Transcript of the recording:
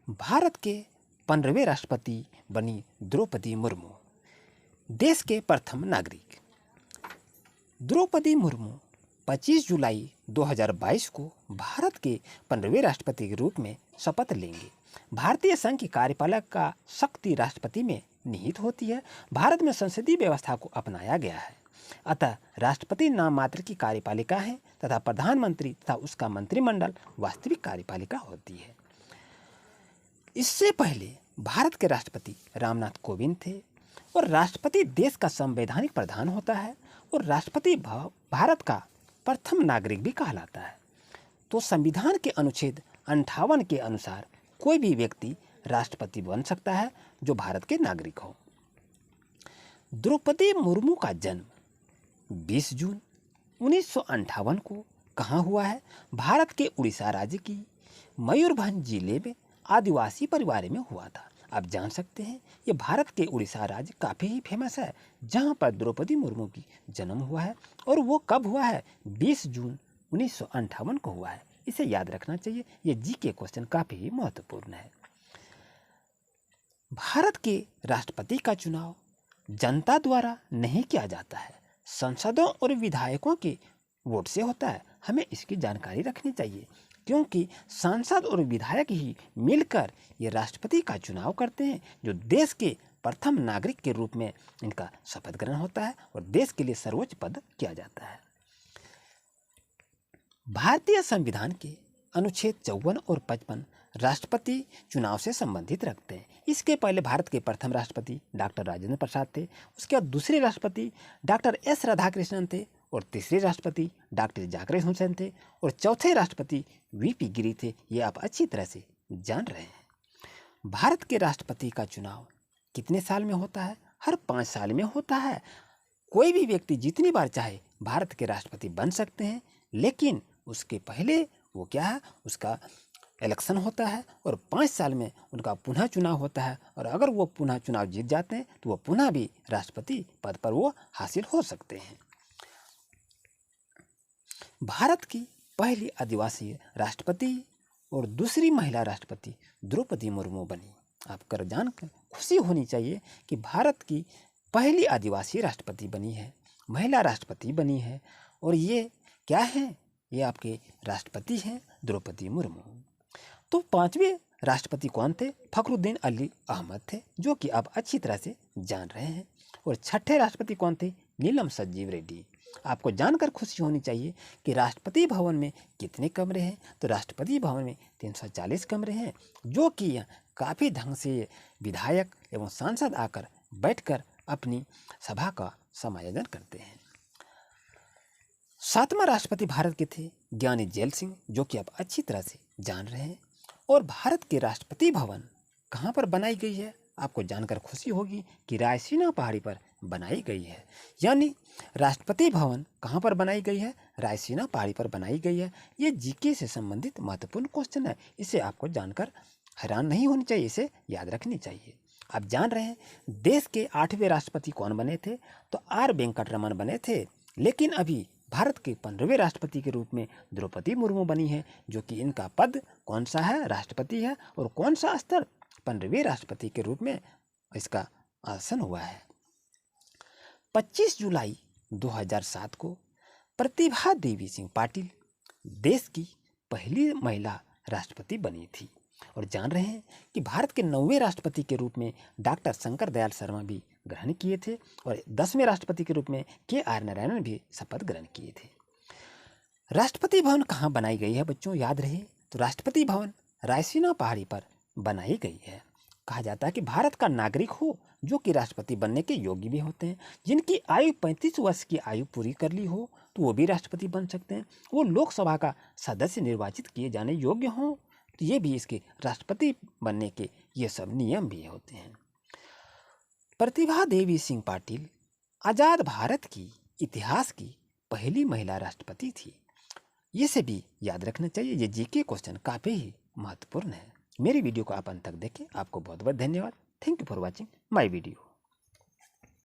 भारत के 15वें राष्ट्रपति बनी द्रौपदी मुर्मू, देश के प्रथम नागरिक। द्रौपदी मुर्मू 25 जुलाई 2022 को भारत के 15वें राष्ट्रपति के रूप में शपथ लेंगे। भारतीय संघ की कार्यपालक का शक्ति राष्ट्रपति में निहित होती है। भारत में संसदीय व्यवस्था को अपनाया गया है, अतः राष्ट्रपति नाम मात्र की कार्यपालिका है तथा प्रधानमंत्री तथा उसका मंत्रिमंडल वास्तविक कार्यपालिका होती है। इससे पहले भारत के राष्ट्रपति रामनाथ कोविंद थे और राष्ट्रपति देश का संवैधानिक प्रधान होता है और राष्ट्रपति भारत का प्रथम नागरिक भी कहलाता है। तो संविधान के अनुच्छेद 58 के अनुसार कोई भी व्यक्ति राष्ट्रपति बन सकता है जो भारत के नागरिक हो। द्रौपदी मुर्मू का जन्म 20 जून 1958 को कहाँ हुआ है? भारत के उड़ीसा राज्य की मयूरभंज जिले में आदिवासी परिवार में हुआ था। आप जान सकते हैं ये भारत के उड़ीसा राज्य काफ़ी ही फेमस है जहाँ पर द्रौपदी मुर्मू की जन्म हुआ है। और वो कब हुआ है? 20 जून 1958 को हुआ है। इसे याद रखना चाहिए, ये जी के क्वेश्चन काफ़ी ही महत्वपूर्ण है। भारत के राष्ट्रपति का चुनाव जनता द्वारा नहीं किया जाता है, सांसदों और विधायकों के वोट से होता है। हमें इसकी जानकारी रखनी चाहिए क्योंकि सांसद और विधायक ही मिलकर ये राष्ट्रपति का चुनाव करते हैं, जो देश के प्रथम नागरिक के रूप में इनका शपथ ग्रहण होता है और देश के लिए सर्वोच्च पद किया जाता है। भारतीय संविधान के अनुच्छेद 54 और 55 राष्ट्रपति चुनाव से संबंधित रखते हैं। इसके पहले भारत के प्रथम राष्ट्रपति डॉक्टर राजेंद्र प्रसाद थे, उसके बाद दूसरे राष्ट्रपति डॉक्टर एस राधाकृष्णन थे और तीसरे राष्ट्रपति डॉक्टर जाकिर हुसैन थे और चौथे राष्ट्रपति वीपी गिरी थे। ये आप अच्छी तरह से जान रहे हैं। भारत के राष्ट्रपति का चुनाव कितने साल में होता है? हर 5 साल में होता है। कोई भी व्यक्ति जितनी बार चाहे भारत के राष्ट्रपति बन सकते हैं, लेकिन उसके पहले वो क्या है, उसका इलेक्शन होता है और 5 साल में उनका पुनः चुनाव होता है। और अगर वो पुनः चुनाव जीत जाते हैं तो वो पुनः भी राष्ट्रपति पद पर वो हासिल हो सकते हैं। भारत की पहली आदिवासी राष्ट्रपति और दूसरी महिला राष्ट्रपति द्रौपदी मुर्मू बनी। आपको जानकर खुशी होनी चाहिए कि भारत की पहली आदिवासी राष्ट्रपति बनी है, महिला राष्ट्रपति बनी है। और ये क्या है? ये आपके राष्ट्रपति हैं द्रौपदी मुर्मू। तो 5वें राष्ट्रपति कौन थे? फखरुद्दीन अली अहमद थे, जो कि आप अच्छी तरह से जान रहे हैं। और 6ठे राष्ट्रपति कौन थे? नीलम संजीव रेड्डी। आपको जानकर खुशी होनी चाहिए कि राष्ट्रपति भवन में कितने कमरे हैं? तो राष्ट्रपति भवन में 340 कमरे हैं, जो कि काफ़ी ढंग से विधायक एवं सांसद आकर बैठकर अपनी सभा का समायोजन करते हैं। 7वां राष्ट्रपति भारत के थे ज्ञानी जैल सिंह, जो कि आप अच्छी तरह से जान रहे हैं। और भारत के राष्ट्रपति भवन कहाँ पर बनाई गई है? आपको जानकर खुशी होगी कि रायसीना पहाड़ी पर बनाई गई है। यानी राष्ट्रपति भवन कहाँ पर बनाई गई है? रायसीना पहाड़ी पर बनाई गई है। ये जीके से संबंधित महत्वपूर्ण क्वेश्चन है, इसे आपको जानकर हैरान नहीं होनी चाहिए, इसे याद रखनी चाहिए। आप जान रहे हैं देश के 8वें राष्ट्रपति कौन बने थे? तो आर वेंकटरमन बने थे। लेकिन अभी भारत के 15वें राष्ट्रपति के रूप में द्रौपदी मुर्मू बनी है, जो कि इनका पद कौन सा है? राष्ट्रपति है। और कौन सा स्तर? 15वें राष्ट्रपति के रूप में इसका आसन हुआ है। 25 जुलाई 2007 को प्रतिभा देवी सिंह पाटिल देश की पहली महिला राष्ट्रपति बनी थी। और जान रहे हैं कि भारत के 9वें राष्ट्रपति के रूप में डॉक्टर शंकर दयाल शर्मा भी ग्रहण किए थे और 10वें राष्ट्रपति के रूप में के.आर. नारायणन भी शपथ ग्रहण किए थे। राष्ट्रपति भवन कहाँ बनाई गई है बच्चों? याद रहे तो राष्ट्रपति भवन रायसीना पहाड़ी पर बनाई गई है। कहा जाता है कि भारत का नागरिक हो जो कि राष्ट्रपति बनने के योग्य भी होते हैं, जिनकी आयु 35 वर्ष की आयु पूरी कर ली हो तो वो भी राष्ट्रपति बन सकते हैं। वो लोकसभा का सदस्य निर्वाचित किए जाने योग्य हों तो ये भी इसके राष्ट्रपति बनने के ये सब नियम भी होते हैं। प्रतिभा देवी सिंह पाटिल आज़ाद भारत की इतिहास की पहली महिला राष्ट्रपति थी। ये से भी याद रखना चाहिए, ये जीके क्वेश्चन काफ़ी ही महत्वपूर्ण है। मेरी वीडियो को आप अंत तक देखें। आपको बहुत बहुत धन्यवाद। Thank you for watching my video.